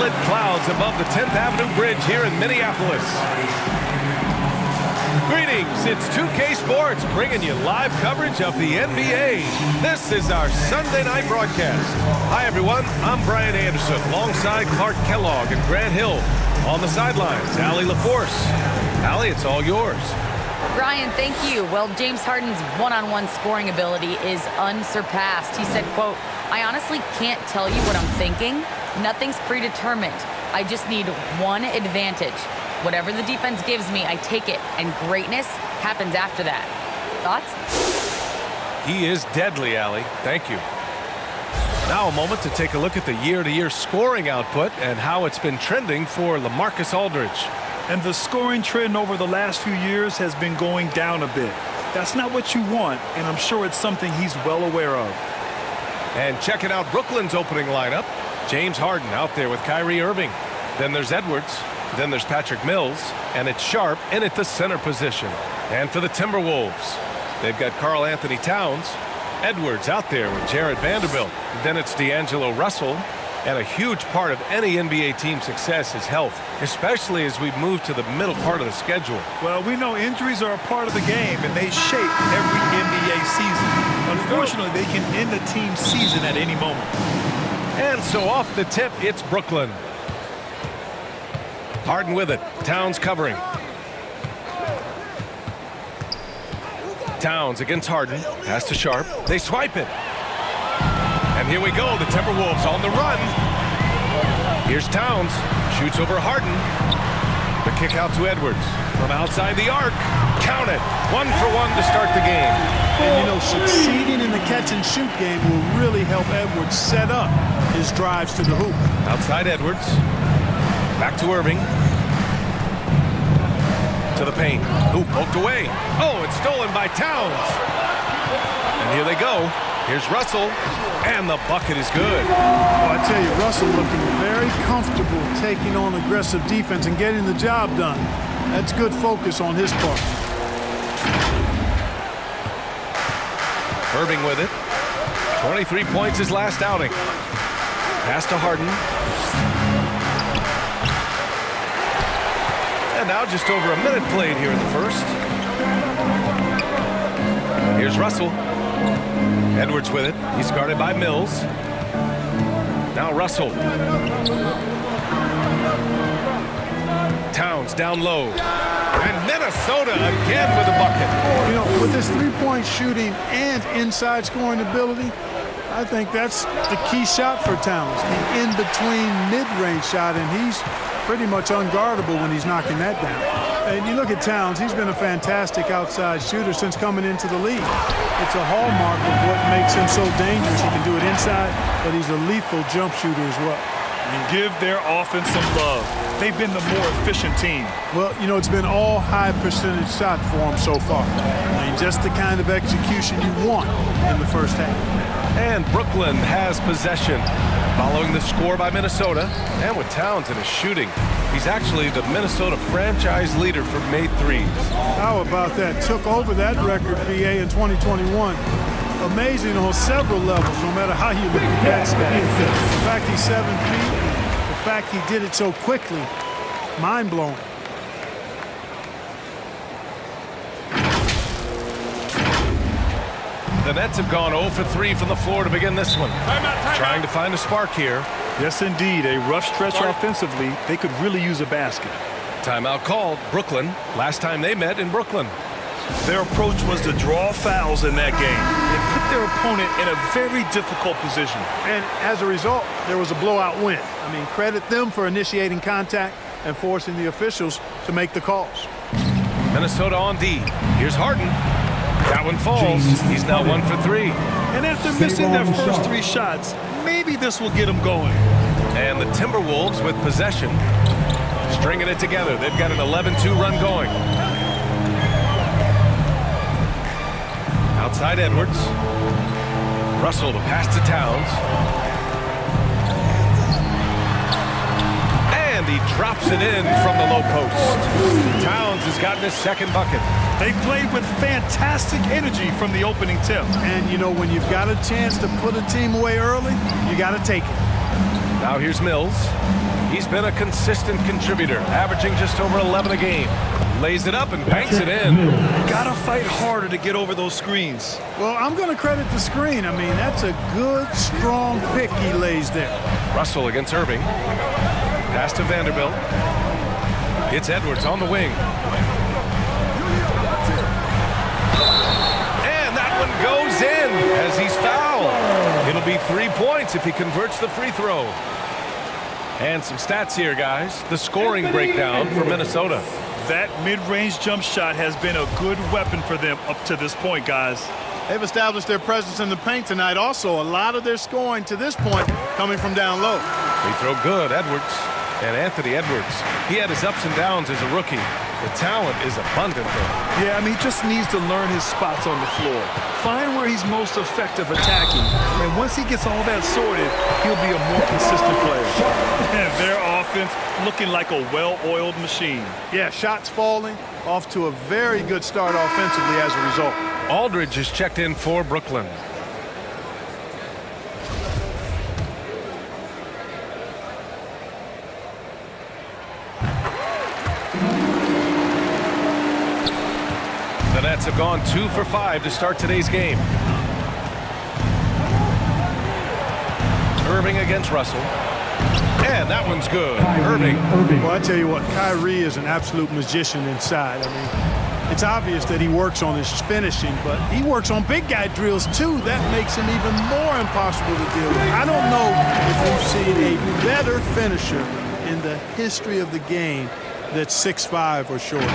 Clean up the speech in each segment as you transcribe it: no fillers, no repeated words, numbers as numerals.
solid clouds above the 10th Avenue Bridge here in Minneapolis. Greetings, it's 2K Sports bringing you live coverage of the NBA. This is our Sunday night broadcast. Hi everyone, I'm Brian Anderson alongside Clark Kellogg and Grant Hill. On the sidelines, Allie LaForce. Allie, it's all yours. Brian, thank you. Well, James Harden's one-on-one scoring ability is unsurpassed. He said, quote, "I honestly can't tell you what I'm thinking. Nothing's predetermined. I just need one advantage. Whatever the defense gives me, I take it, and greatness happens after that." Thoughts? He is deadly, Allie. Thank you. Now a moment to take a look at the year-to-year scoring output and how it's been trending for LaMarcus Aldridge. And the scoring trend over the last few years has been going down a bit. That's not what you want, and I'm sure it's something he's well aware of. And checking out Brooklyn's opening lineup. James Harden out there with Kyrie Irving. Then there's Edwards. Then there's Patrick Mills. And it's Sharp in at the center position. And for the Timberwolves, they've got Karl Anthony Towns. Edwards out there with Jared Vanderbilt. Then it's D'Angelo Russell. And a huge part of any NBA team's success is health, especially as we move to the middle part of the schedule. Well, we know injuries are a part of the game, and they shape every NBA season. Unfortunately, they can end a team's season at any moment. And so off the tip, it's Brooklyn. Harden with it. Towns covering. Towns against Harden. Pass to Sharp. They swipe it. And here we go. The Timberwolves on the run. Here's Towns. Shoots over Harden. The kick out to Edwards. From outside the arc. Count it. 1 for 1 to start the game. And, you know, succeeding in the catch-and-shoot game will really help Edwards set up his drives to the hoop. Outside Edwards. Back to Irving. To the paint. Hoop poked away. Oh, it's stolen by Towns. And here they go. Here's Russell. And the bucket is good. Oh, I tell you, Russell looking very comfortable taking on aggressive defense and getting the job done. That's good focus on his part. Irving with it. 23 points his last outing. Pass to Harden. And now just over a minute played here in the first. Here's Russell. Edwards with it. He's guarded by Mills. Now Russell. Towns down low. And Minnesota again with a bucket. You know, with his three-point shooting and inside scoring ability, I think that's the key shot for Towns. The in-between mid-range shot, and he's pretty much unguardable when he's knocking that down. And you look at Towns, he's been a fantastic outside shooter since coming into the league. It's a hallmark of what makes him so dangerous. He can do it inside, but he's a lethal jump shooter as well. And give their offense some love. They've been the more efficient team. Well, you know, it's been all high percentage shot for him so far. I mean, just the kind of execution you want in the first half. And Brooklyn has possession. Following the score by Minnesota, and with Towns in his shooting, he's actually the Minnesota franchise leader for made threes. How about that? Took over that record, BA, in 2021. Amazing on several levels, no matter how you look at that. The fact he's 7 feet, the fact he did it so quickly, mind-blowing. The Nets have gone 0 for 3 from the floor to begin this one. Trying to find a spark here. Yes, indeed. A rough stretch offensively. They could really use a basket. Timeout called. Brooklyn. Last time they met in Brooklyn. Their approach was to draw fouls in that game and put their opponent in a very difficult position. And as a result, there was a blowout win. I mean, credit them for initiating contact and forcing the officials to make the calls. Minnesota on D. Here's Harden. That one falls. He's now 1 for 3. And after missing their first 3 shots, maybe this will get them going. And the Timberwolves with possession. Stringing it together. They've got an 11-2 run going. Outside Edwards. Russell to pass to Towns. And he drops it in from the low post. Towns has gotten his second bucket. They played with fantastic energy from the opening tip. And, you know, when you've got a chance to put a team away early, you got to take it. Now here's Mills. He's been a consistent contributor, averaging just over 11 a game. Lays it up and banks it in. Gotta fight harder to get over those screens. Well, I'm going to credit the screen. I mean, that's a good, strong pick he lays there. Russell against Irving. Pass to Vanderbilt. It's Edwards on the wing. And that one goes in as he's fouled. It'll be 3 points if he converts the free throw. And some stats here, guys. The scoring breakdown for Minnesota. That mid-range jump shot has been a good weapon for them up to this point, guys. They've established their presence in the paint tonight. Also, a lot of their scoring to this point coming from down low. Free throw good, Edwards. And Anthony Edwards, he had his ups and downs as a rookie. The talent is abundant there. Yeah, I mean, he just needs to learn his spots on the floor. Find where he's most effective attacking. And once he gets all that sorted, he'll be a more consistent player. And their offense looking like a well-oiled machine. Yeah, shots falling, off to a very good start offensively as a result. Aldridge is checked in for Brooklyn. The Nets have gone 2 for 5 to start today's game. Irving against Russell. And that one's good. Irving. Well, I tell you what, Kyrie is an absolute magician inside. I mean, it's obvious that he works on his finishing, but he works on big guy drills too. That makes him even more impossible to deal with. I don't know if we've seen a better finisher in the history of the game that's 6'5" or shorter.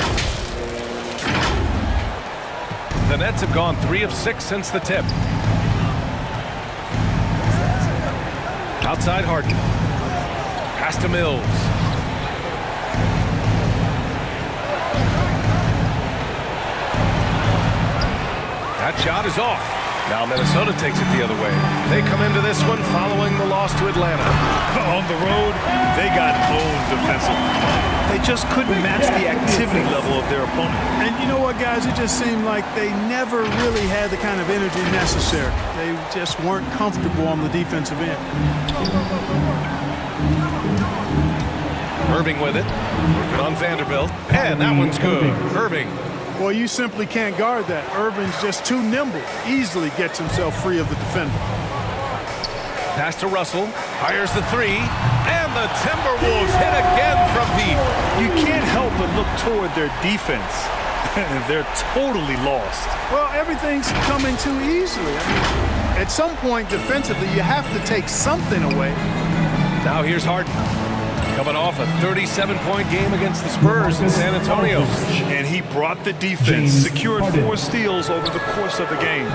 The Nets have gone 3 of 6 since the tip. Outside Harden. Pass to Mills. That shot is off. Now Minnesota takes it the other way. They come into this one following the loss to Atlanta. On the road, they got owned defensively. They just couldn't match the activity level of their opponent. And you know what, guys? It just seemed like they never really had the kind of energy necessary. They just weren't comfortable on the defensive end. Irving with it. Working on Vanderbilt. And that one's good. Irving. Well, you simply can't guard that. Irving's just too nimble. Easily gets himself free of the defender. Pass to Russell. Fires the three. And the Timberwolves hit again from deep. You can't help but look toward their defense. They're totally lost. Well, everything's coming too easily. I mean, at some point defensively, you have to take something away. Now here's Harden. Coming off a 37-point game against the Spurs in San Antonio. And he brought the defense, secured 4 steals over the course of the game.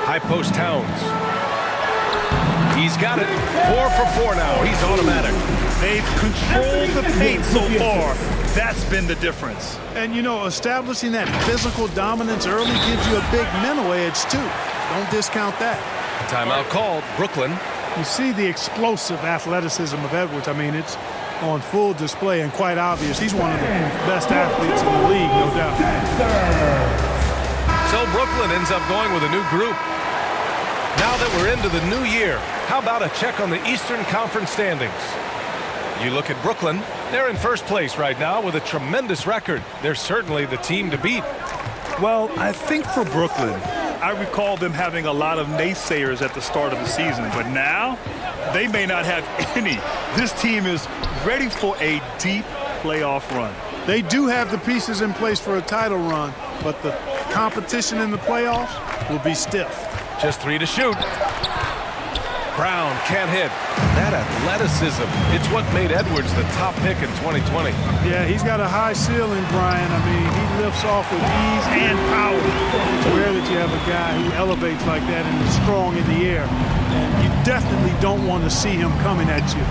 High post Towns. He's got it. 4 for 4 now. He's automatic. They've controlled the paint so far. That's been the difference. And, you know, establishing that physical dominance early gives you a big mental edge, too. Don't discount that. Timeout called. Brooklyn. You see the explosive athleticism of Edwards. I mean, it's on full display and quite obvious. He's one of the best athletes in the league, no doubt. So Brooklyn ends up going with a new group. Now that we're into the new year, how about a check on the Eastern Conference standings? You look at Brooklyn, they're in first place right now with a tremendous record. They're certainly the team to beat. Well, I think for Brooklyn, I recall them having a lot of naysayers at the start of the season, but now they may not have any. This team is ready for a deep playoff run. They do have the pieces in place for a title run, but the competition in the playoffs will be stiff. Just 3 to shoot. Brown can't hit. That athleticism, it's what made Edwards the top pick in 2020. Yeah, he's got a high ceiling, Brian. I mean, he lifts off with ease and power. It's rare that you have a guy who elevates like that and is strong in the air. And you definitely don't want to see him coming at you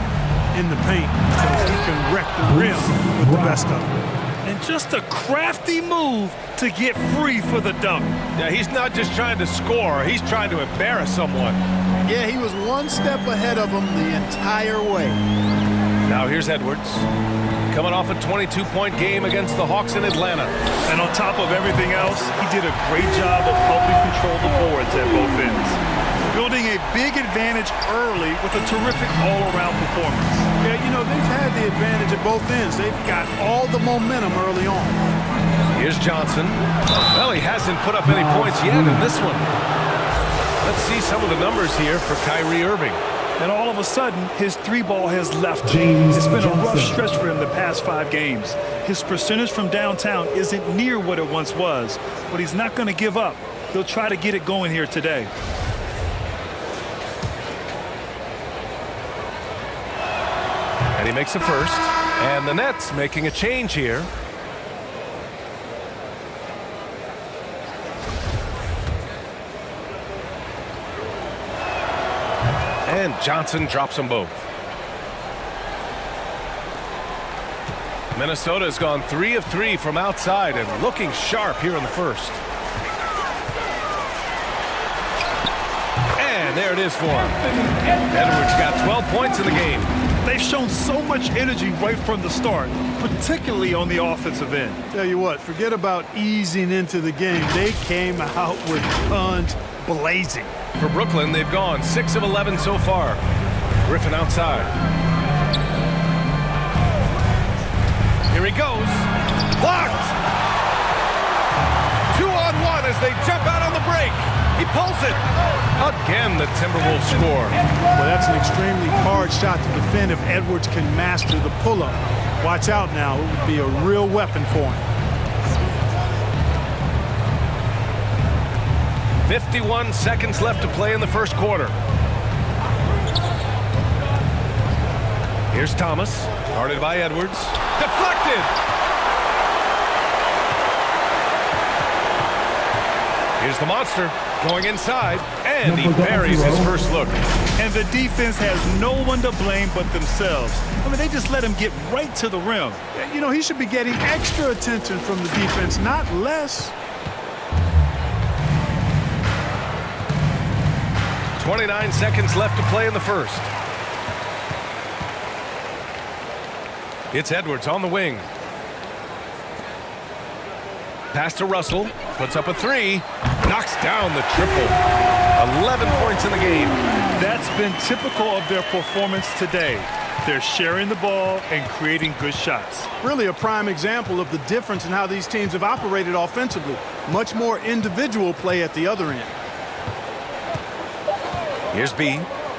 in the paint because he can wreck the rim with the best of them. And just a crafty move to get free for the dunk. Yeah, he's not just trying to score, he's trying to embarrass someone. Yeah, he was one step ahead of him the entire way. Now here's Edwards. Coming off a 22-point game against the Hawks in Atlanta. And on top of everything else, he did a great job of helping control the boards at both ends. building a big advantage early with a terrific all-around performance. Yeah, you know, they've had the advantage at both ends. They've got all the momentum early on. Here's Johnson. Well, he hasn't put up any points yet in this one. Let's see some of the numbers here for Kyrie Irving. And all of a sudden, his three ball has left him. It's been a rough stretch for him the past 5 games. His percentage from downtown isn't near what it once was, but he's not going to give up. He'll try to get it going here today. And he makes a first. And the Nets making a change here. And Johnson drops them both. Minnesota has gone 3 of 3 from outside and looking sharp here in the first. And there it is for him. Edwards got 12 points in the game. They've shown so much energy right from the start, particularly on the offensive end. Tell you what, forget about easing into the game. They came out with guns blazing. For Brooklyn, they've gone 6 of 11 so far. Griffin outside. Here he goes. Blocked! 2-on-1 as they jump out on the break. He pulls it. Again, the Timberwolves score. Well, that's an extremely hard shot to defend if Edwards can master the pull-up. Watch out now. It would be a real weapon for him. 51 seconds left to play in the first quarter. Here's Thomas, guarded by Edwards. Deflected! Here's the monster, going inside, and he buries his first look. And the defense has no one to blame but themselves. I mean, they just let him get right to the rim. You know, he should be getting extra attention from the defense, not less. 29 seconds left to play in the first. It's Edwards on the wing. Pass to Russell. Puts up a 3. Knocks down the triple. 11 points in the game. That's been typical of their performance today. They're sharing the ball and creating good shots. Really a prime example of the difference in how these teams have operated offensively. Much more individual play at the other end. Here's B,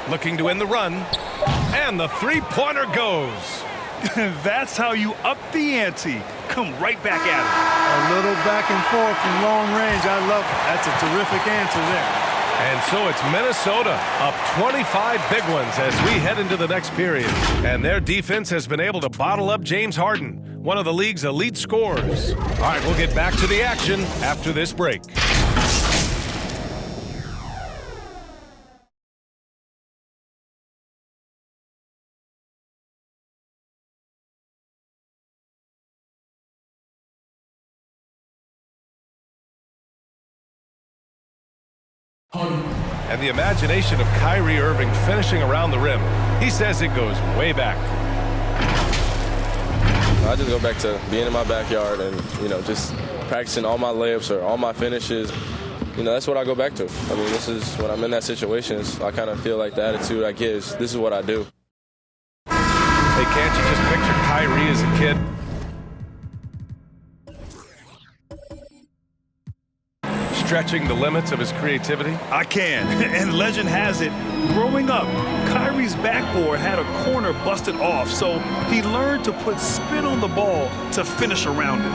looking to end the run, and the three-pointer goes. That's how you up the ante. Come right back at it. A little back and forth from long range. I love it. That's a terrific answer there. And so it's Minnesota up 25 big ones as we head into the next period. And their defense has been able to bottle up James Harden, one of the league's elite scorers. All right, we'll get back to the action after this break. And the imagination of Kyrie Irving finishing around the rim, he says it goes way back. I just go back to being in my backyard and, just practicing all my layups or all my finishes. That's what I go back to. I mean, this is when I'm in that situation, I kind of feel like the attitude I get is this is what I do. Hey, can't you just picture Kyrie as a kid? Stretching the limits of his creativity? I can. And legend has it, growing up, Kyrie's backboard had a corner busted off, so he learned to put spin on the ball to finish around it.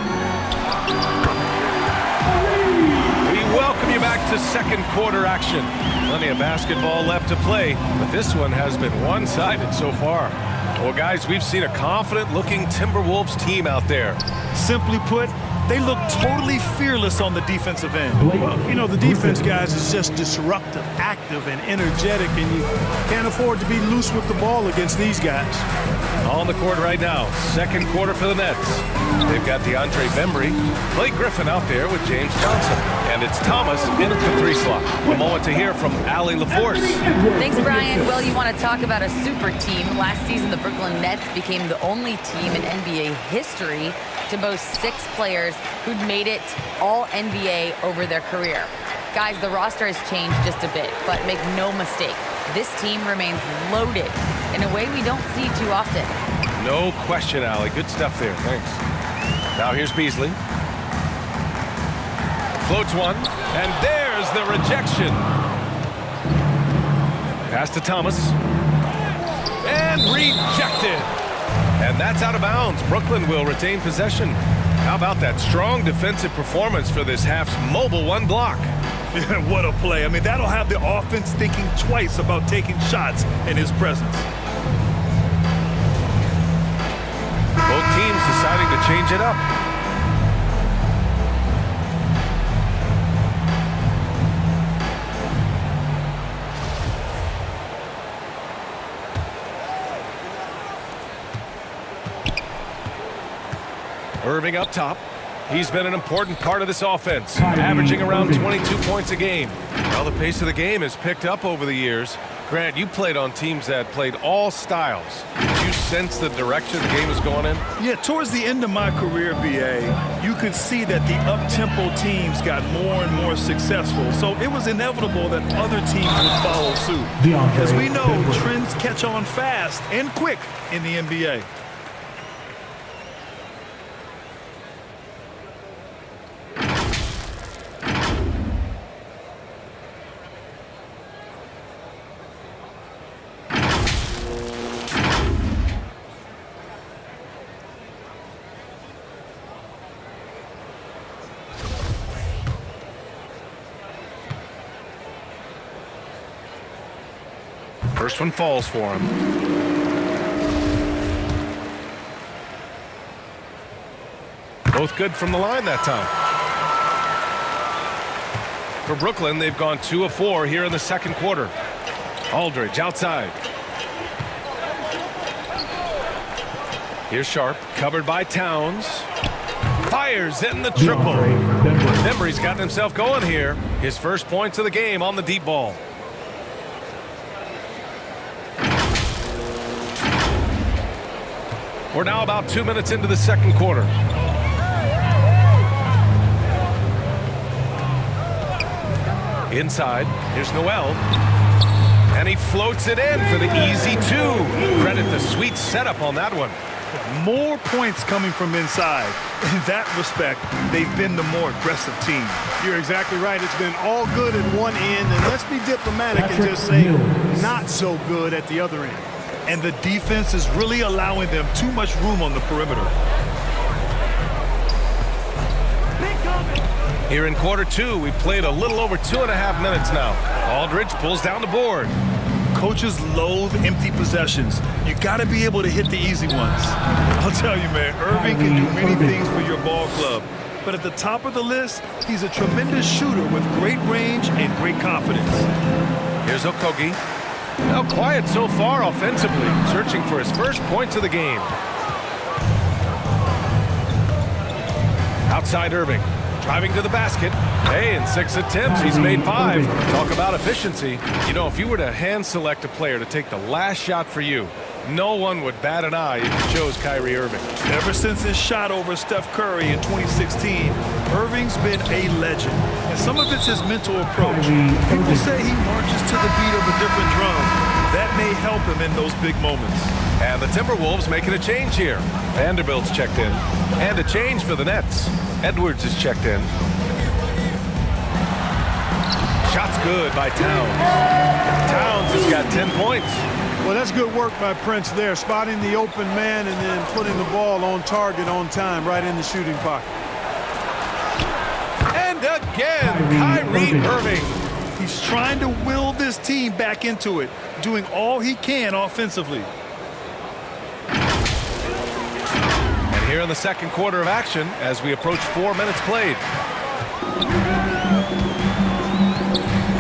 We welcome you back to second quarter action. Plenty of basketball left to play, but this one has been one-sided so far. Well, guys, we've seen a confident-looking Timberwolves team out there. Simply put, they look totally fearless on the defensive end. Well, the defense, guys, is just disruptive, active, and energetic, and you can't afford to be loose with the ball against these guys. On the court right now, second quarter for the Nets. They've got DeAndre Bembry, Blake Griffin out there with James Johnson, and it's Thomas in at the 3 slot. A moment to hear from Allie LaForce. Thanks, Brian. Well, you want to talk about a super team. Last season, the Brooklyn Nets became the only team in NBA history to boast 6 players who'd made it all NBA over their career. Guys, the roster has changed just a bit, but make no mistake, this team remains loaded in a way we don't see too often. No question, Allie. Good stuff there. Thanks. Now here's Beasley. Floats one, and there's the rejection. Pass to Thomas. And rejected. And that's out of bounds. Brooklyn will retain possession. How about that strong defensive performance for this half's mobile one block? What a play. I mean, that'll have the offense thinking twice about taking shots in his presence. Both teams deciding to change it up. Irving up top. He's been an important part of this offense, averaging around 22 points a game. Well, the pace of the game has picked up over the years. Grant, you played on teams that played all styles. Did you sense the direction the game was going in? Yeah, towards the end of my career, BA, you could see that the up-tempo teams got more and more successful. So it was inevitable that other teams would follow suit. As we know, trends catch on fast and quick in the NBA. First one falls for him. Both good from the line that time. For Brooklyn, they've gone 2 of 4 here in the second quarter. Aldridge outside. Here's Sharp, covered by Towns. Fires in the triple. Bembry's gotten himself going here. His first points of the game on the deep ball. We're now about 2 minutes into the second quarter. Inside, here's Noel. And he floats it in for the easy 2. Credit the sweet setup on that one. More points coming from inside. In that respect, they've been the more aggressive team. You're exactly right. It's been all good at one end, and let's be diplomatic and just say not so good at the other end. And the defense is really allowing them too much room on the perimeter. Here in quarter 2, we've played a little over 2.5 minutes now. Aldridge pulls down the board. Coaches loathe empty possessions. You got to be able to hit the easy ones. I'll tell you, man, Irving can do many things for your ball club. But at the top of the list, he's a tremendous shooter with great range and great confidence. Here's Okogie. Now quiet so far offensively, searching for his first points of the game. Outside Irving, driving to the basket. Hey, in 6 attempts, he's made 5. Talk about efficiency. You know, if you were to hand select a player to take the last shot for you, no one would bat an eye if you chose Kyrie Irving. Ever since his shot over Steph Curry in 2016, Irving's been a legend. And some of it's his mental approach. People say he marches to the beat of a different drum. That may help him in those big moments. And the Timberwolves making a change here. Vanderbilt's checked in. And a change for the Nets. Edwards is checked in. Shot's good by Towns. Towns has got 10 points. Well, that's good work by Prince there, spotting the open man and then putting the ball on target on time right in the shooting pocket. And again, Kyrie Irving. He's trying to will this team back into it, doing all he can offensively. And here in the second quarter of action as we approach 4 minutes played.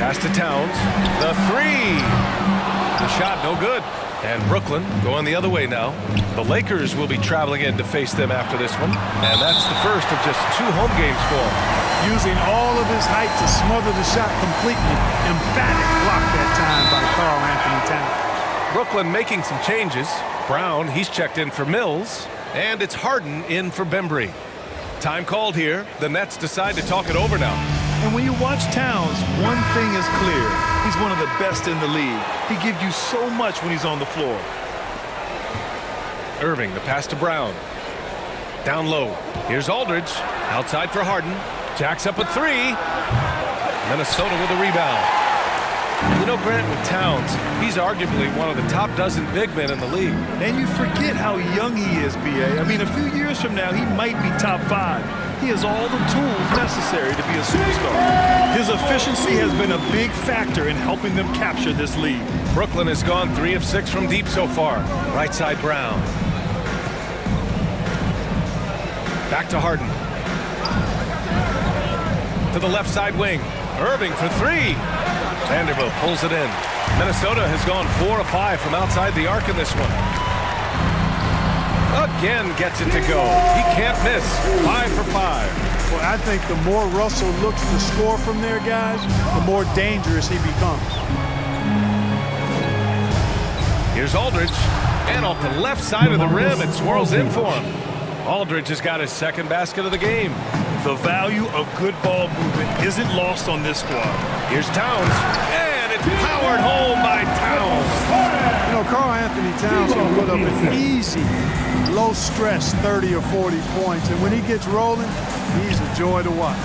Pass to Towns. The 3. The shot no good. And Brooklyn going the other way now. The Lakers will be traveling in to face them after this one. And that's the first of just 2 home games for him. Using all of his height to smother the shot completely. Emphatic block that time by Karl Anthony Towns. Brooklyn making some changes. Brown, he's checked in for Mills. And it's Harden in for Bembry. Time called here. The Nets decide to talk it over now. And when you watch Towns, one thing is clear. He's one of the best in the league. He gives you so much when he's on the floor. Irving, the pass to Brown. Down low. Here's Aldridge. Outside for Harden. Jacks up a three. Minnesota with a rebound. You know, Grant, with Towns, he's arguably one of the top dozen big men in the league. And you forget how young he is, B.A. I mean, a few years from now, he might be top 5. He has all the tools necessary to be a superstar. His efficiency has been a big factor in helping them capture this lead. Brooklyn has gone 3 of 6 from deep so far. Right side Brown. Back to Harden. To the left side wing. Irving for 3. Vanderbilt pulls it in. Minnesota has gone 4 of 5 from outside the arc in this one. Again gets it to go. He can't miss. 5 for 5. Well, I think the more Russell looks to score from there, guys, the more dangerous he becomes. Here's Aldridge. And off the left side of the rim, it swirls in for him. Aldridge has got his second basket of the game. The value of good ball movement isn't lost on this squad. Here's Towns. And it's powered home by Towns. You know, Karl Anthony Towns can put up an easy, low-stress 30 or 40 points. And when he gets rolling, he's a joy to watch.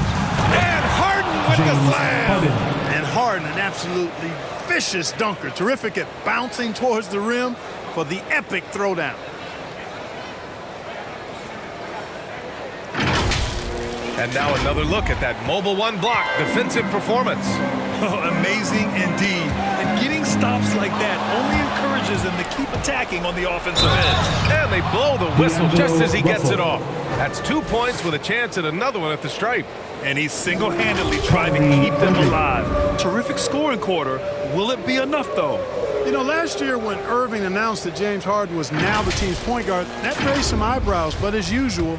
And Harden with the slam. And Harden, an absolutely vicious dunker. Terrific at bouncing towards the rim for the epic throwdown. And now another look at that mobile one block defensive performance. Oh, amazing indeed. And getting stops like that only encourages them to keep attacking on the offensive end. And they blow the whistle just as he gets it off. That's 2 points with a chance at another one at the stripe. And he's single-handedly trying to keep them alive. Terrific scoring quarter. Will it be enough, though? You know, last year when Irving announced that James Harden was now the team's point guard, that raised some eyebrows. But as usual,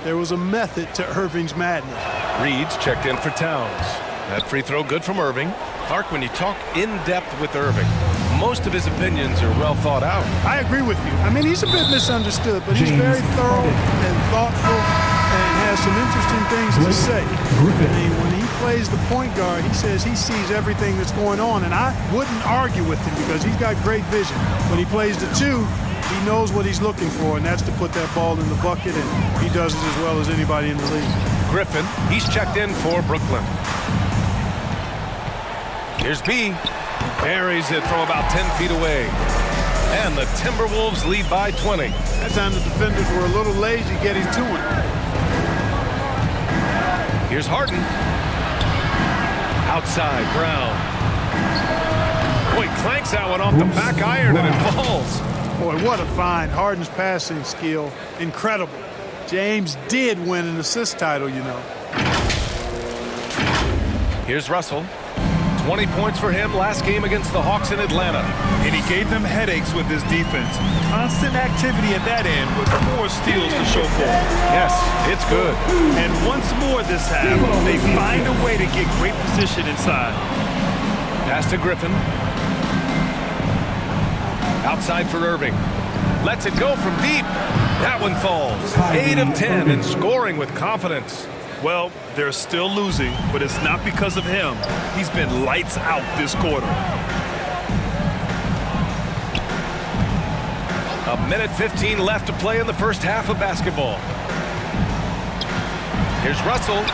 there was a method to Irving's madness. Reed's checked in for Towns. That free throw good from Irving. Clark, when you talk in depth with Irving, most of his opinions are well thought out. I agree with you. I mean, he's a bit misunderstood, but he's very thorough and thoughtful and has some interesting things to say. I mean, when he plays the point guard, he says he sees everything that's going on, and I wouldn't argue with him because he's got great vision. When he plays the 2, he knows what he's looking for, and that's to put that ball in the bucket, and he does it as well as anybody in the league. Griffin, he's checked in for Brooklyn. Here's B. Buries it from about 10 feet away. And the Timberwolves lead by 20. That time the defenders were a little lazy getting to him. Here's Harden. Outside, Brown. Boy, clanks that one off the back iron and it falls. Boy, what a find. Harden's passing skill. Incredible. James did win an assist title, you know. Here's Russell. 20 points for him last game against the Hawks in Atlanta. And he gave them headaches with his defense. Constant activity at that end with more steals to show for it. Yes, it's good. And once more this half, they find a way to get great position inside. Pass to Griffin. Outside for Irving. Lets it go from deep. That one falls. 8 of 10 and scoring with confidence. Well, they're still losing, but it's not because of him. He's been lights out this quarter. A minute 15 left to play in the first half of basketball. Here's Russell.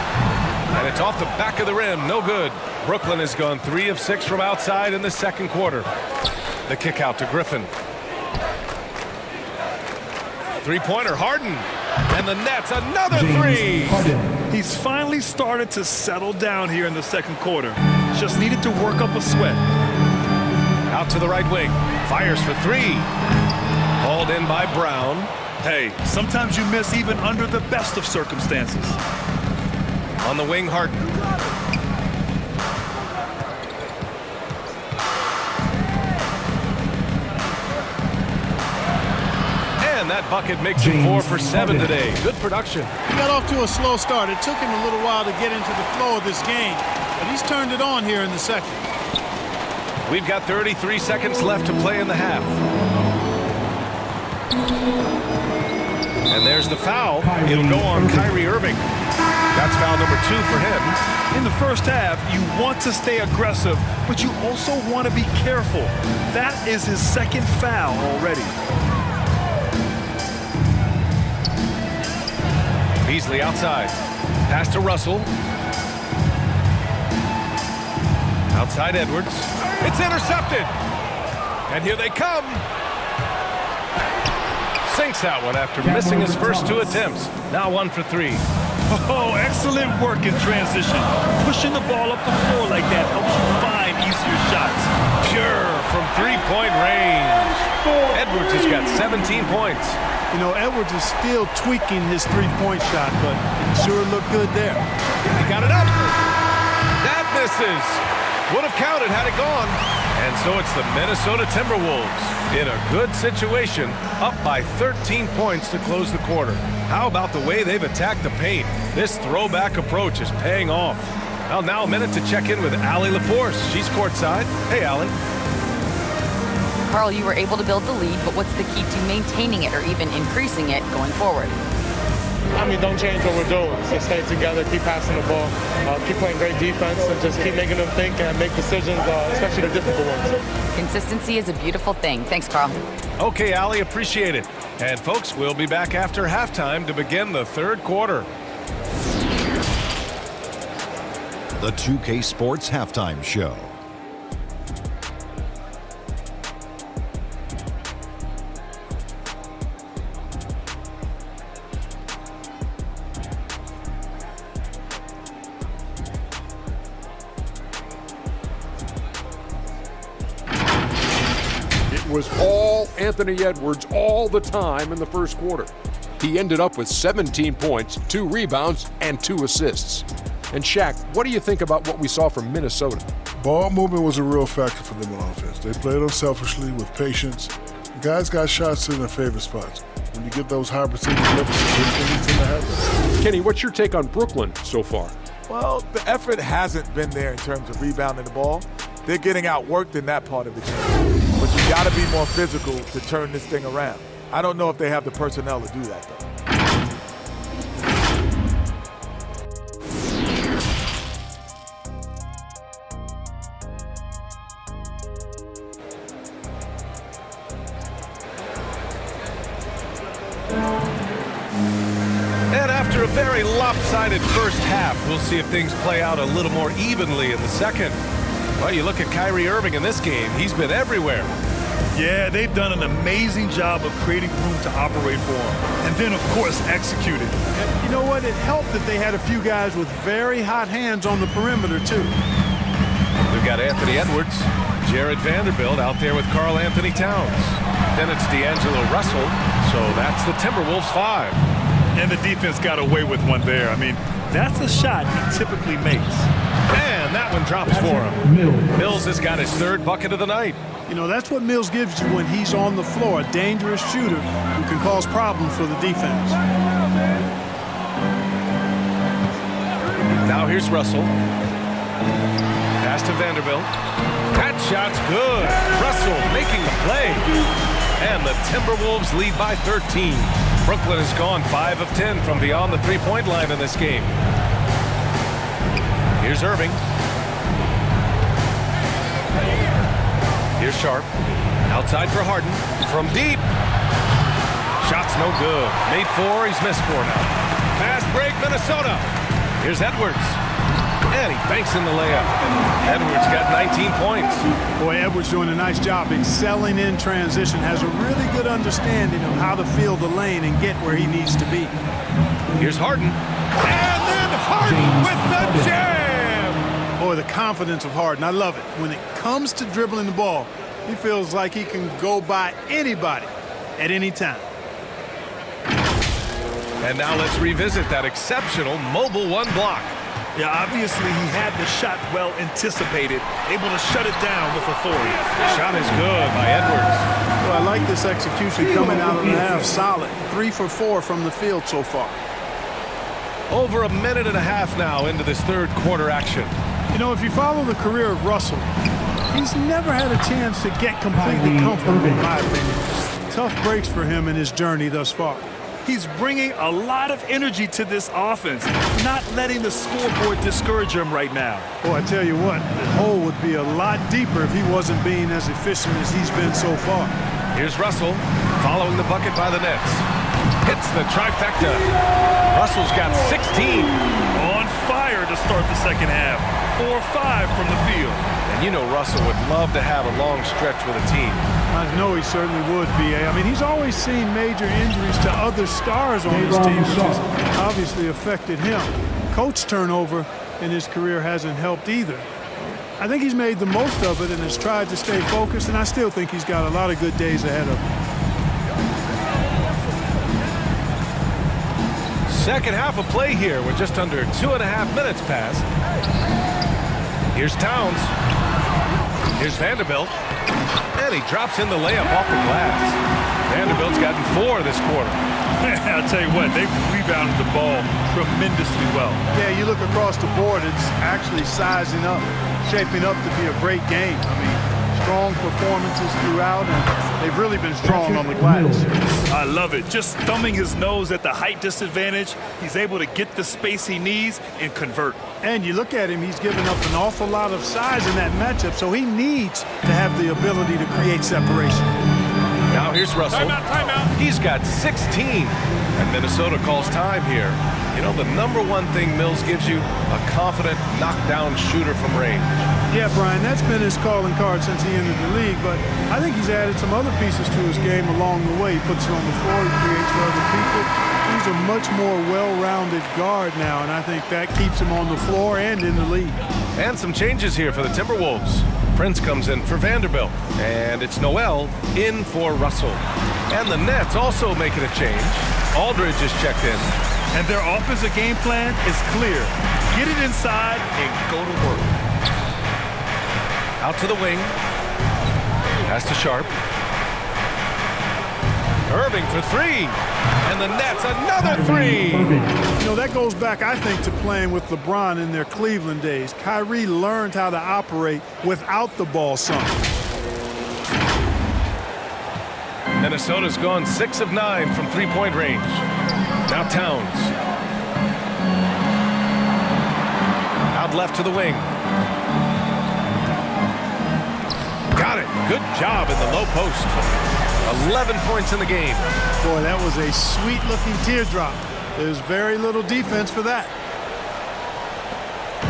And it's off the back of the rim. No good. Brooklyn has gone 3 of 6 from outside in the second quarter. The kick out to Griffin. Three-pointer, Harden. And the Nets, another 3. He's finally started to settle down here in the second quarter. Just needed to work up a sweat. Out to the right wing. Fires for 3. Hauled in by Brown. Hey, sometimes you miss even under the best of circumstances. On the wing, Harden. And that bucket makes him 4 for 7 today. Good production. He got off to a slow start. It took him a little while to get into the flow of this game, but he's turned it on here in the second. We've got 33 seconds left to play in the half. And there's the foul. It'll go on Kyrie Irving. That's foul number 2 for him. In the first half, you want to stay aggressive, but you also want to be careful. That is his second foul already. Beasley outside. Pass to Russell. Outside Edwards. It's intercepted. And here they come. Sinks that one after missing his first 2 attempts. Now 1 for 3. Oh, excellent work in transition. Pushing the ball up the floor like that helps you find easier shots. Pure from 3-point range. Edwards has got 17 points. You know, Edwards is still tweaking his three-point shot, but it sure looked good there. He got it up. That misses. Would have counted had it gone. And so it's the Minnesota Timberwolves in a good situation, up by 13 points to close the quarter. How about the way they've attacked the paint? This throwback approach is paying off. Well, now a minute to check in with Allie LaForce. She's courtside. Hey, Allie. Carl, you were able to build the lead, but what's the key to maintaining it or even increasing it going forward? I mean, don't change what we're doing. Just stay together, keep passing the ball, keep playing great defense, and just keep making them think and make decisions, especially the difficult ones. Consistency is a beautiful thing. Thanks, Carl. Okay, Allie, appreciate it. And folks, we'll be back after halftime to begin the third quarter. The 2K Sports Halftime Show. Was all Anthony Edwards all the time in the first quarter. He ended up with 17 points, 2 rebounds, and 2 assists. And Shaq, what do you think about what we saw from Minnesota? Ball movement was a real factor for them on offense. They played unselfishly with patience. The guys got shots in their favorite spots. When you get those high percentage levels, things tend to happen. Kenny, what's your take on Brooklyn so far? Well, the effort hasn't been there in terms of rebounding the ball. They're getting outworked in that part of the game. But you got to be more physical to turn this thing around. I don't know if they have the personnel to do that, though. And after a very lopsided first half, we'll see if things play out a little more evenly in the second. Well, you look at Kyrie Irving in this game. He's been everywhere. Yeah, they've done an amazing job of creating room to operate for him. And then, of course, executed. And you know what? It helped that they had a few guys with very hot hands on the perimeter, too. We've got Anthony Edwards, Jared Vanderbilt out there with Karl Anthony Towns. Then it's D'Angelo Russell, so that's the Timberwolves 5. And the defense got away with one there. I mean, that's a shot he typically makes. And that one drops for him. Mills has got his 3rd bucket of the night. You know, that's what Mills gives you when he's on the floor, a dangerous shooter who can cause problems for the defense. Now here's Russell. Pass to Vanderbilt. That shot's good. Russell making the play. And the Timberwolves lead by 13. Brooklyn has gone 5 of 10 from beyond the three-point line in this game. Here's Irving. Here's Sharp. Outside for Harden. From deep. Shot's no good. Made 4. He's missed 4 now. Fast break, Minnesota. Here's Edwards. And he banks in the layup. Edwards got 19 points. Boy, Edwards doing a nice job excelling in transition. Has a really good understanding of how to feel the lane and get where he needs to be. Here's Harden. And then Harden with the jam. Boy, the confidence of Harden. I love it. When it comes to dribbling the ball, he feels like he can go by anybody at any time. And now let's revisit that exceptional mobile 1 block. Yeah, obviously he had the shot well anticipated, able to shut it down with authority. Shot is good by Edwards. Well, I like this execution coming out of the half. Solid. 3 for 4 from the field so far. Over a minute and a half now into this third quarter action. You know, if you follow the career of Russell, he's never had a chance to get completely comfortable, in my opinion. Tough breaks for him in his journey thus far. He's bringing a lot of energy to this offense, not letting the scoreboard discourage him right now. Boy, I tell you what, the hole would be a lot deeper if he wasn't being as efficient as he's been so far. Here's Russell following the bucket by the Nets. Hits the trifecta. Russell's got 16. On fire to start the second half. 4-5 from the field. And you know Russell would love to have a long stretch with a team. I know he certainly would, B.A. I mean, he's always seen major injuries to other stars on his team, which has obviously affected him. Coach turnover in his career hasn't helped either. I think he's made the most of it and has tried to stay focused, and I still think he's got a lot of good days ahead of him. Second half of play here with just under 2.5 minutes passed. Here's Towns. Here's Vanderbilt. And he drops in the layup off the glass. Vanderbilt's gotten 4 this quarter. I'll tell you what, they've rebounded the ball tremendously well. Yeah, you look across the board, it's actually sizing up, shaping up to be a great game. I mean, strong performances throughout, and they've really been strong on the glass. I love it. Just thumbing his nose at the height disadvantage, he's able to get the space he needs and convert. And you look at him, he's given up an awful lot of size in that matchup, so he needs to have the ability to create separation. Now here's Russell. Timeout. He's got 16. And Minnesota calls time here. You know, the number one thing Mills gives you, a confident knockdown shooter from range. Yeah, Brian, that's been his calling card since he entered the league, but I think he's added some other pieces to his game along the way. He puts it on the floor, he creates for other people. He's a much more well-rounded guard now, and I think that keeps him on the floor and in the league. And some changes here for the Timberwolves. Prince comes in for Vanderbilt, and it's Noel in for Russell. And the Nets also making a change. Aldridge is checked in. And their offensive game plan is clear. Get it inside and go to work. Out to the wing. Pass to Sharp. Irving for 3. And the Nets, another 3. You know, that goes back, I think, to playing with LeBron in their Cleveland days. Kyrie learned how to operate without the ball some. Minnesota's gone 6 of 9 from three-point range. Now Towns. Out left to the wing. Got it. Good job in the low post. 11 points in the game. Boy, that was a sweet-looking teardrop. There's very little defense for that.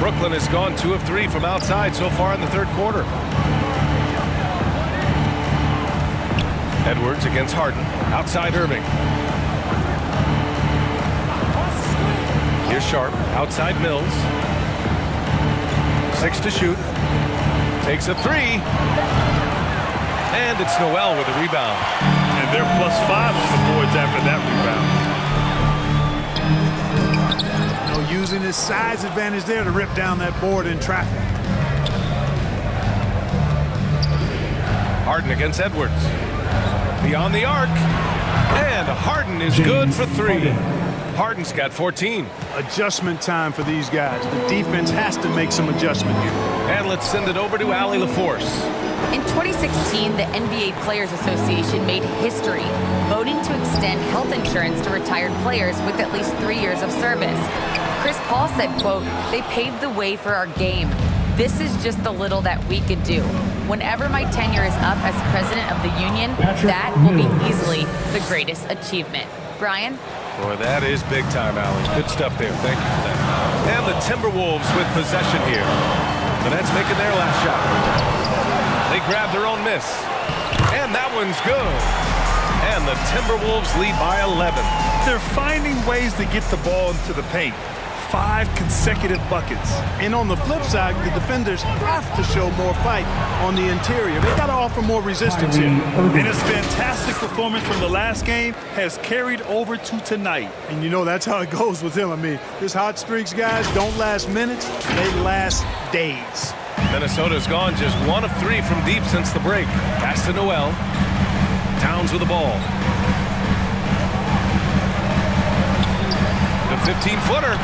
Brooklyn has gone 2 of 3 from outside so far in the third quarter. Edwards against Harden. Outside Irving. Here's Sharp. Outside Mills. 6 to shoot. Takes a 3. And it's Noel with a rebound. And they're +5 on the boards after that rebound. You know, using his size advantage there to rip down that board in traffic. Harden against Edwards. Beyond the arc. And Harden is good for 3. Harden's got 14. Adjustment time for these guys. The defense has to make some adjustment here. And let's send it over to Allie LaForce. In 2016, the NBA Players Association made history, voting to extend health insurance to retired players with at least 3 years of service. Chris Paul said, quote, "They paved the way for our game. This is just the little that we could do. Whenever my tenure is up as president of the union, that will be easily the greatest achievement." Brian? Boy, that is big time, Allie. Good stuff there. Thank you for that. And the Timberwolves with possession here. The Nets making their last shot. They grab their own miss. And that one's good. And the Timberwolves lead by 11. They're finding ways to get the ball into the paint. 5 consecutive buckets. And on the flip side, the defenders have to show more fight on the interior. They got to offer more resistance here. And his fantastic performance from the last game has carried over to tonight. And you know, that's how it goes with him. I mean, his hot streaks, guys, don't last minutes. They last days. Minnesota's gone just 1 of 3 from deep since the break. Pass to Noel. Towns with the ball. The 15-footer.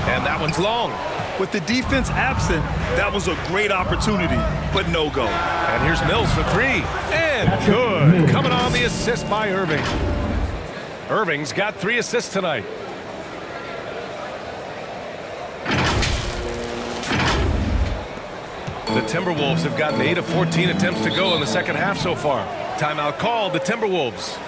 And that one's long. With the defense absent, that was a great opportunity, but no go. And here's Mills for 3. And good. Coming on the assist by Irving. Irving's got 3 assists tonight. The Timberwolves have gotten 8 of 14 attempts to go in the second half so far. Timeout called, the Timberwolves.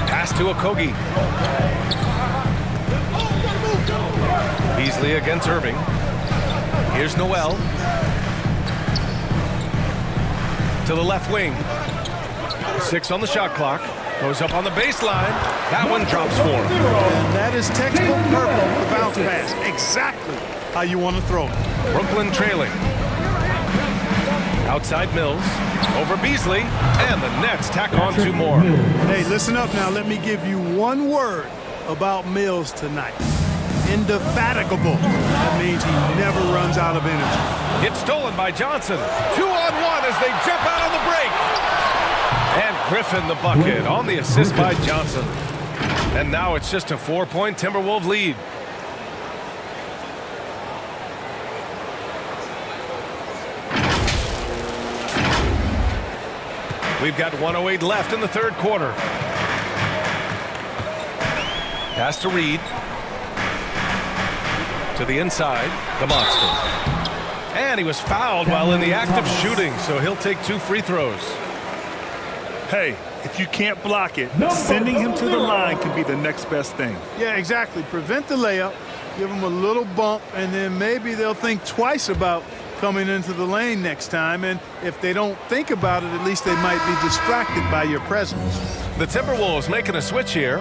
Pass to Okogie. Beasley against Irving. Here's Noel. To the left wing. 6 on the shot clock. Goes up on the baseline. That one drops for him. And that is textbook purple, the bounce pass. Exactly how you want to throw it. Brooklyn trailing. Outside Mills. Over Beasley. And the Nets tack on 2 more. Hey, listen up now. Let me give you one word about Mills tonight. Indefatigable. That means he never runs out of energy. It's stolen by Johnson. 2-on-1 as they jump out on the break. And Griffin the bucket on the assist by Johnson. And now it's just a 4-point Timberwolves lead. We've got 1:08 left in the third quarter. Pass to Reed. To the inside, the monster. And he was fouled while in the act of shooting, so he'll take 2 free throws. Hey, if you can't block it, sending him to the line can be the next best thing. Yeah, exactly. Prevent the layup, give them a little bump, and then maybe they'll think twice about coming into the lane next time. And if they don't think about it, at least they might be distracted by your presence. The Timberwolves making a switch here.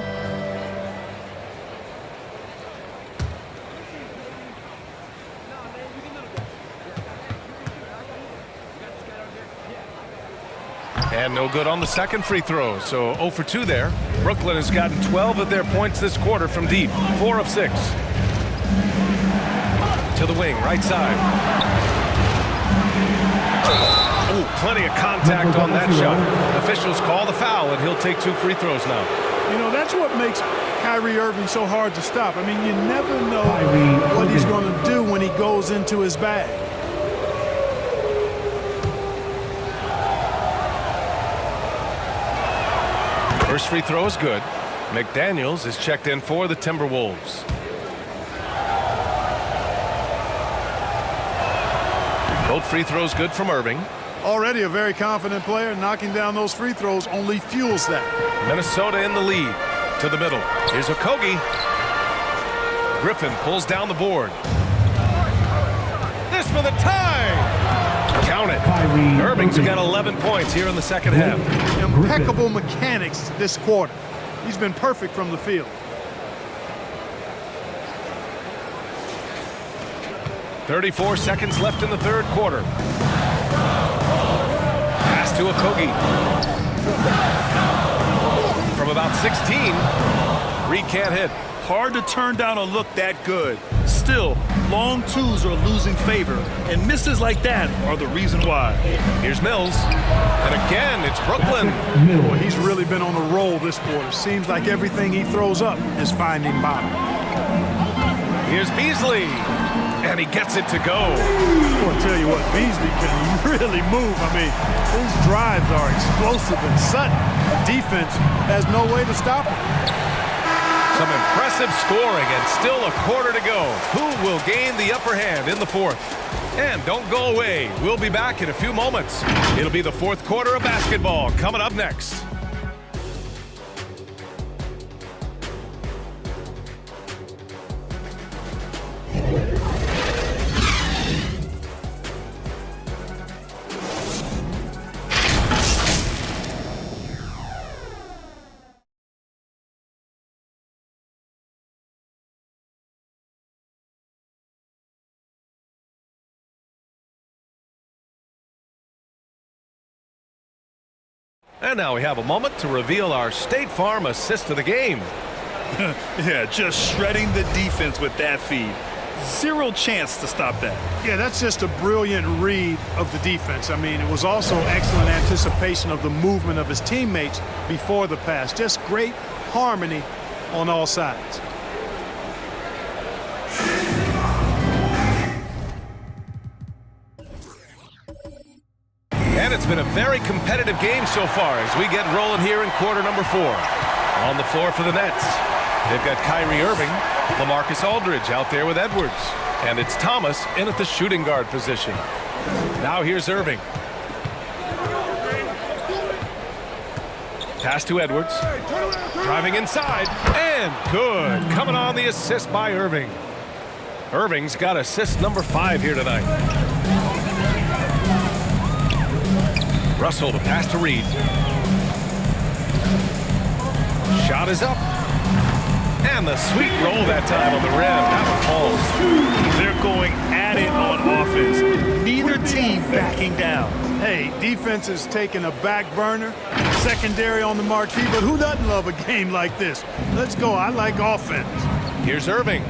And no good on the second free throw, so 0 for 2 there. Brooklyn has gotten 12 of their points this quarter from deep, 4 of 6. To the wing, right side. Oh, plenty of contact on that shot. Officials call the foul, and he'll take 2 free throws now. You know, that's what makes Kyrie Irving so hard to stop. I mean, you never know what he's going to do when he goes into his bag. First free throw is good. McDaniels is checked in for the Timberwolves. Both free throws good from Irving. Already a very confident player. Knocking down those free throws only fuels that. Minnesota in the lead. To the middle. Here's Okogie. Griffin pulls down the board. This for the tie. Count it. Irving's got 11 points here in the second half. Impeccable mechanics this quarter. He's been perfect from the field. 34 seconds left in the third quarter. Pass to Okogie. From about 16, Reed can't hit. Hard to turn down a look that good. Still, long twos are losing favor, and misses like that are the reason why. Here's Mills. And again, it's Brooklyn. Boy, he's really been on a roll this quarter. Seems like everything he throws up is finding bottom. Here's Beasley. And he gets it to go. Well, I'll tell you what, Beasley can really move. I mean, his drives are explosive and sudden. Defense has no way to stop him. Some impressive scoring and still a quarter to go. Who will gain the upper hand in the fourth? And don't go away. We'll be back in a few moments. It'll be the fourth quarter of basketball coming up next. And now we have a moment to reveal our State Farm assist of the game. Yeah, just shredding the defense with that feed. Zero chance to stop that. Yeah, that's just a brilliant read of the defense. I mean, it was also excellent anticipation of the movement of his teammates before the pass. Just great harmony on all sides. And it's been a very competitive game so far as we get rolling here in quarter number 4. On the floor for the Nets, they've got Kyrie Irving, LaMarcus Aldridge out there with Edwards. And it's Thomas in at the shooting guard position. Now here's Irving. Pass to Edwards. Driving inside. And good. Coming on the assist by Irving. Irving's got assist number 5 here tonight. Russell, the pass to Reed. Shot is up. And the sweet roll that time on the rim. That one falls. They're going at it on offense. Neither team backing down. Hey, defense is taking a back burner, secondary on the marquee, but who doesn't love a game like this? Let's go. I like offense. Here's Irving,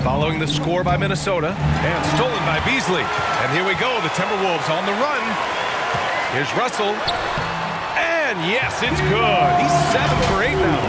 following the score by Minnesota, and stolen by Beasley. And here we go, the Timberwolves on the run. Here's Russell, and yes, it's good. He's 7 for 8 now.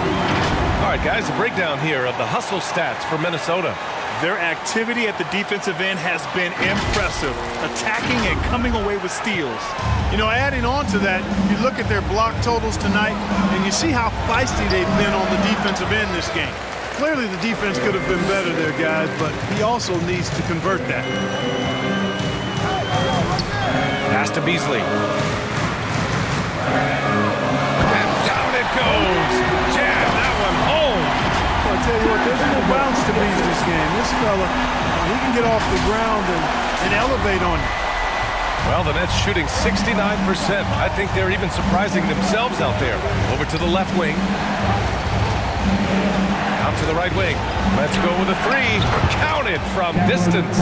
All right, guys, a breakdown here of the hustle stats for Minnesota. Their activity at the defensive end has been impressive, attacking and coming away with steals. You know, adding on to that, you look at their block totals tonight, and you see how feisty they've been on the defensive end this game. Clearly, the defense could have been better there, guys, but he also needs to convert that. Pass to Beasley. And down it goes. Jam that one home. I'll tell you what, there's no bounce to Beasley's game. This fella, he can get off the ground and elevate on it. Well, the Nets shooting 69%. I think they're even surprising themselves out there. Over to the left wing. Out to the right wing. Let's go with a 3. Counted from distance.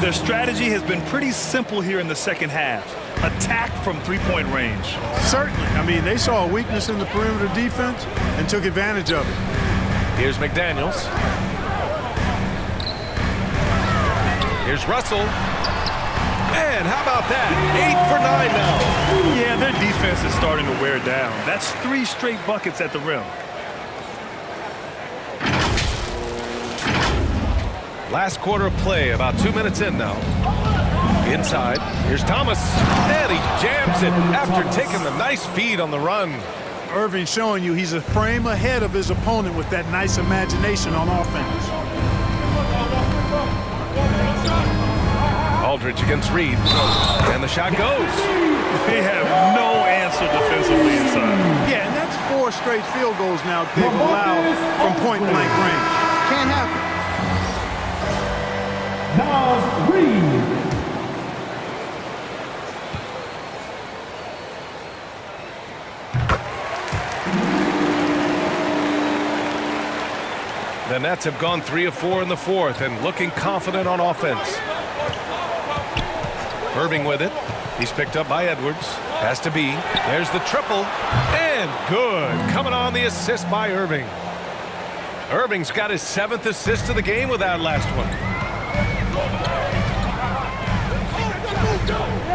Their strategy has been pretty simple here in the second half. Attack from three-point range. Certainly. I mean, they saw a weakness in the perimeter defense and took advantage of it. Here's McDaniels. Here's Russell. And how about that? 8 for 9 now. Yeah, their defense is starting to wear down. That's 3 straight buckets at the rim. Last quarter of play, about 2 minutes in now. Inside, here's Thomas, and he jams it after taking the nice feed on the run. Irving showing you he's a frame ahead of his opponent with that nice imagination on offense. Aldridge against Reed, and the shot goes. They have no answer defensively inside. Yeah, and that's 4 straight field goals now they've allowed from point-blank range. Can't happen. Now Reed. The Nets have gone 3 of 4 in the fourth and looking confident on offense. Irving with it. He's picked up by Edwards. Has to be. There's the triple. And good. Coming on the assist by Irving. Irving's got his 7th assist of the game with that last one.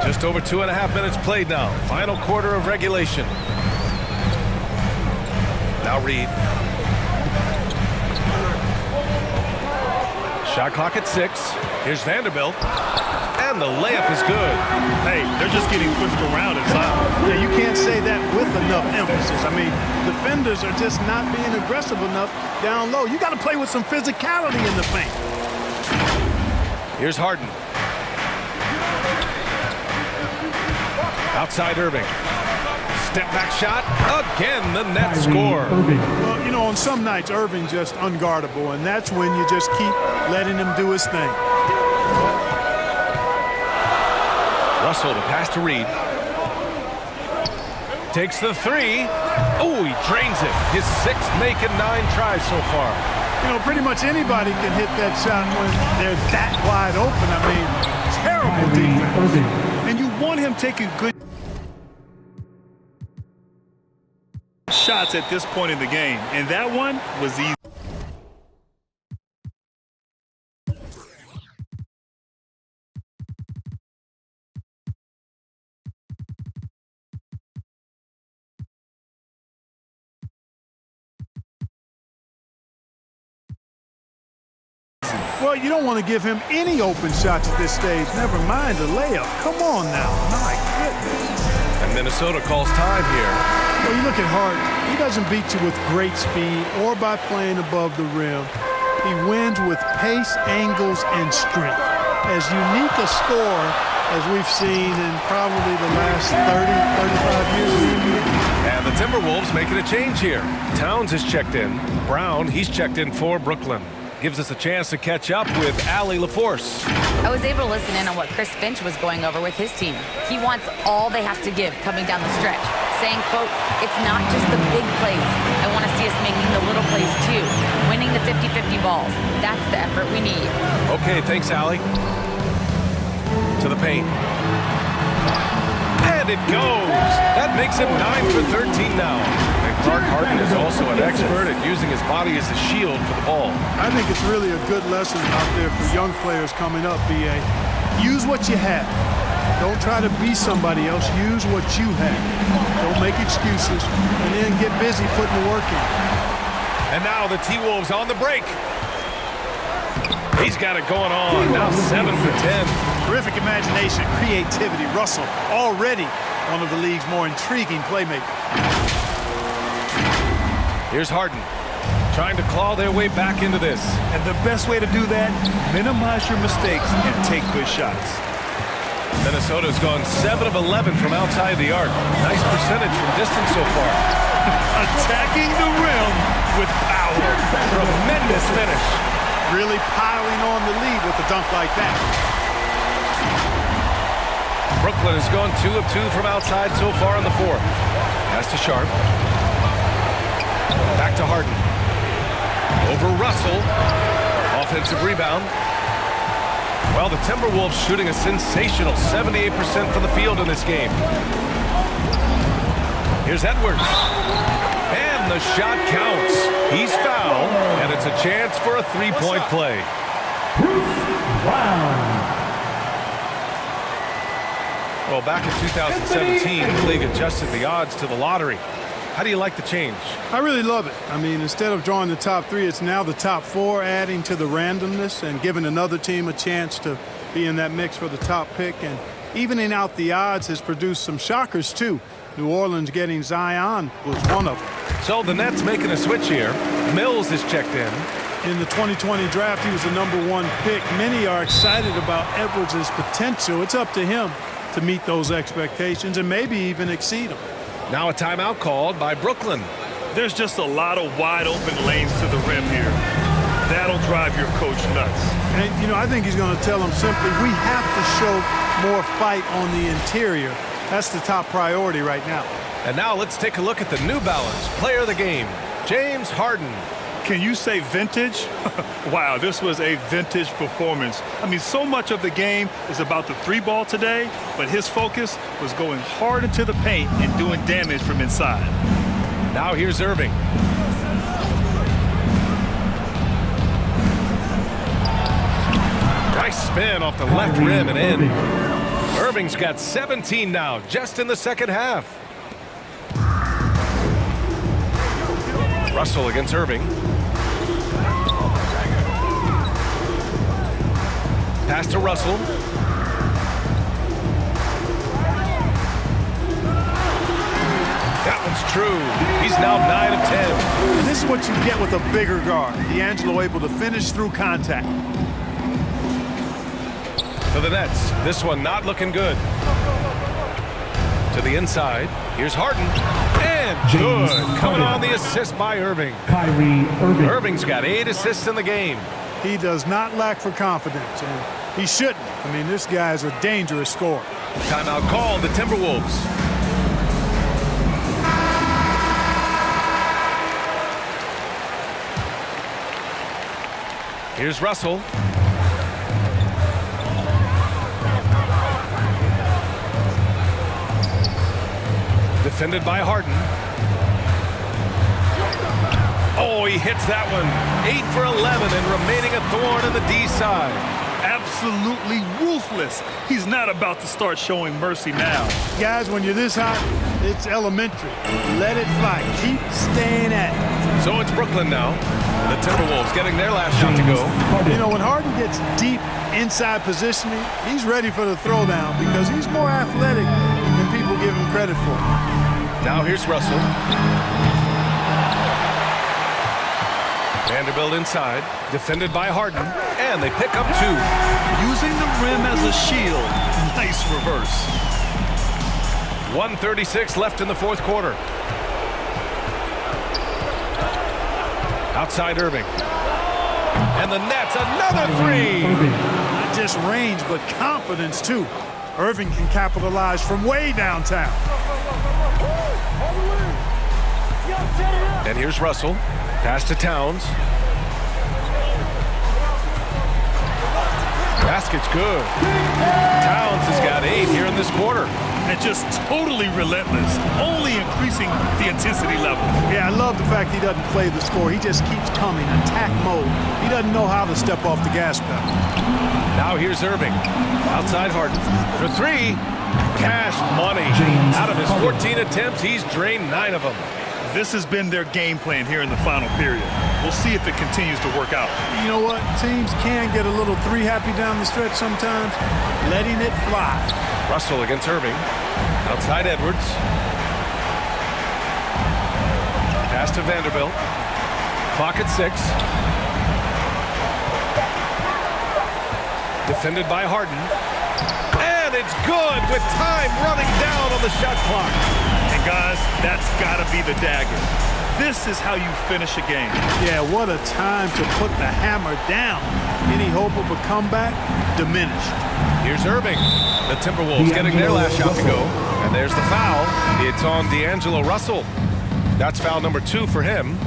Just over 2.5 minutes played now. Final quarter of regulation. Now Reed. Shot clock at 6. Here's Vanderbilt. And the layup is good. Hey, they're just getting pushed around inside. Yeah, you can't say that with enough emphasis. I mean, defenders are just not being aggressive enough down low. You got to play with some physicality in the paint. Here's Harden. Outside Irving. Step back shot. Again, the Nets score. Well, you know, on some nights, Irving just unguardable, and that's when you just keep letting him do his thing. Russell to pass to Reed. Takes the 3. Oh, he drains it. His 6th making 9 tries so far. You know, pretty much anybody can hit that shot when they're that wide open. I mean, terrible defense. And you want him taking good shots at this point in the game, and that one was easy. Well, you don't want to give him any open shots at this stage. Never mind a layup. Come on now. My goodness. And Minnesota calls time here. Well, you look at Harden. He doesn't beat you with great speed or by playing above the rim. He wins with pace, angles, and strength. As unique a score as we've seen in probably the last 30, 35 years of the NBA. And the Timberwolves making a change here. Towns is checked in. Brown, he's checked in for Brooklyn. Gives us a chance to catch up with Allie LaForce. I was able to listen in on what Chris Finch was going over with his team. He wants all they have to give coming down the stretch, saying, quote, it's not just the big plays. I want to see us making the little plays too, winning the 50-50 balls. That's the effort we need. Okay, thanks, Allie. To the paint. And it goes. That makes him 9 for 13 now. And Clark Harden is also an expert at using his body as a shield for the ball. I think it's really a good lesson out there for young players coming up, B.A. Use what you have. Don't try to be somebody else. Use what you have. Don't make excuses. And then get busy putting the work in. And now the T-Wolves on the break. He's got it going on. Now 7 for 10. Terrific imagination, creativity. Russell already one of the league's more intriguing playmakers. Here's Harden trying to claw their way back into this. And the best way to do that, minimize your mistakes and take good shots. Minnesota's gone 7 of 11 from outside the arc. Nice percentage from distance so far. Attacking the rim with power. Tremendous finish. Really piling on the lead with a dunk like that. Brooklyn has gone 2 of 2 from outside so far in the fourth. Pass to Sharp. Back to Harden. Over Russell. Offensive rebound. Well, the Timberwolves shooting a sensational 78% from the field in this game. Here's Edwards. And the shot counts. He's fouled, and it's a chance for a three-point play. Well, back in 2017, the league adjusted the odds to the lottery. How do you like the change? I really love it. I mean, instead of drawing the top 3, it's now the top 4, adding to the randomness and giving another team a chance to be in that mix for the top pick. And evening out the odds has produced some shockers, too. New Orleans getting Zion was one of them. So the Nets making a switch here. Mills is checked in. In the 2020 draft, he was the #1 pick. Many are excited about Edwards' potential. It's up to him to meet those expectations and maybe even exceed them. Now a timeout called by Brooklyn. There's just a lot of wide open lanes to the rim here. That'll drive your coach nuts. And, you know, I think he's going to tell them simply, we have to show more fight on the interior. That's the top priority right now. And now let's take a look at the New Balance player of the game, James Harden. Can you say vintage? Wow, this was a vintage performance. I mean, so much of the game is about the 3-ball today, but his focus was going hard into the paint and doing damage from inside. Now here's Irving. Nice spin off the left rim and in. Irving's got 17 now, just in the second half. Russell against Irving. Pass to Russell. That one's true. He's now 9 of 10. And this is what you get with a bigger guard. D'Angelo able to finish through contact. For the Nets, this one not looking good. To the inside. Here's Harden. And good. Coming on the assist by Irving. Kyrie Irving. Irving's got 8 assists in the game. He does not lack for confidence, and he shouldn't. I mean, this guy's a dangerous scorer. Timeout called the Timberwolves. Here's Russell. Defended by Harden. Oh, he hits that one. 8 for 11 and remaining a thorn in the D side. Absolutely ruthless. He's not about to start showing mercy now. Guys, when you're this hot, it's elementary. Let it fly. Keep staying at it. So it's Brooklyn now. The Timberwolves getting their last shot to go. You know, when Harden gets deep inside positioning, he's ready for the throwdown because he's more athletic than people give him credit for. Now here's Russell. Vanderbilt inside, defended by Harden, and they pick up 2. Using the rim as a shield. Nice reverse. 1:36 left in the fourth quarter. Outside Irving. And the Nets, another 3. Not just range, but confidence, too. Irving can capitalize from way downtown. And here's Russell. Pass to Towns. Basket's good. Towns has got 8 here in this quarter. And just totally relentless, only increasing the intensity level. Yeah, I love the fact he doesn't play the score. He just keeps coming, attack mode. He doesn't know how to step off the gas pedal. Now here's Irving. Outside Harden. For 3. Cash money. Out of his 14 attempts, he's drained 9 of them. This has been their game plan here in the final period. We'll see if it continues to work out. You know what? Teams can get a little 3-happy down the stretch sometimes. Letting it fly. Russell against Irving. Outside Edwards. Pass to Vanderbilt. Clock at 6. Defended by Harden. And it's good with time running down on the shot clock. And guys, that's got to be the dagger. This is how you finish a game. Yeah, what a time to put the hammer down. Any hope of a comeback? Diminished. Here's Irving. The Timberwolves getting their last shot to go. And there's the foul. It's on D'Angelo Russell. That's foul number 2 for him.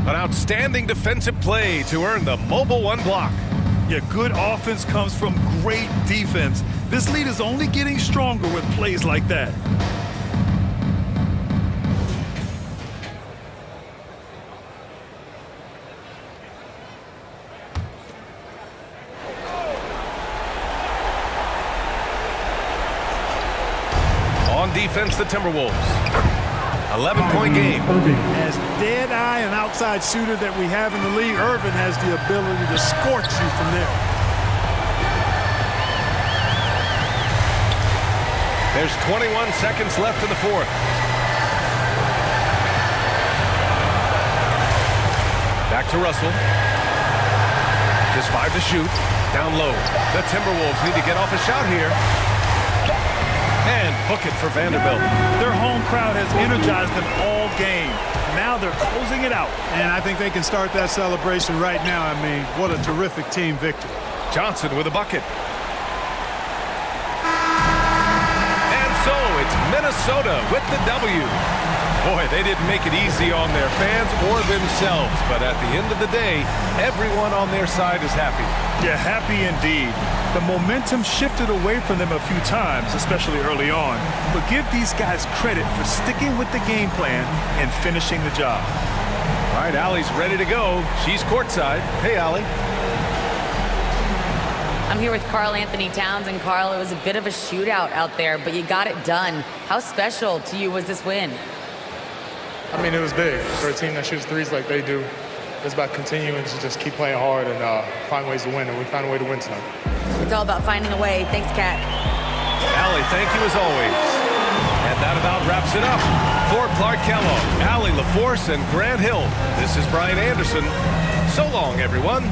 An outstanding defensive play to earn the Mobile 1 block. Yeah, good offense comes from great defense. This lead is only getting stronger with plays like that. On defense, the Timberwolves. 11-point game. As dead-eye and outside shooter that we have in the league, Irving has the ability to scorch you from there. There's 21 seconds left in the fourth. Back to Russell. Just 5 to shoot. Down low. The Timberwolves need to get off a shot here. And hook it for Vanderbilt. Their home crowd has energized them all game. Now they're closing it out. And I think they can start that celebration right now. I mean, what a terrific team victory. Johnson with a bucket. And so it's Minnesota with the W. Boy, they didn't make it easy on their fans or themselves. But at the end of the day, everyone on their side is happy. Yeah, happy indeed. The momentum shifted away from them a few times, especially early on. But give these guys credit for sticking with the game plan and finishing the job. All right, Allie's ready to go. She's courtside. Hey, Allie. I'm here with Karl Anthony Towns, and Karl, it was a bit of a shootout out there, but you got it done. How special to you was this win? I mean, it was big for a team that shoots threes like they do. It's about continuing to just keep playing hard and find ways to win, and we found a way to win tonight. It's all about finding a way. Thanks, Kat. Allie, thank you as always. And that about wraps it up. For Clark Kellogg, Allie LaForce, and Grant Hill, this is Brian Anderson. So long, everyone.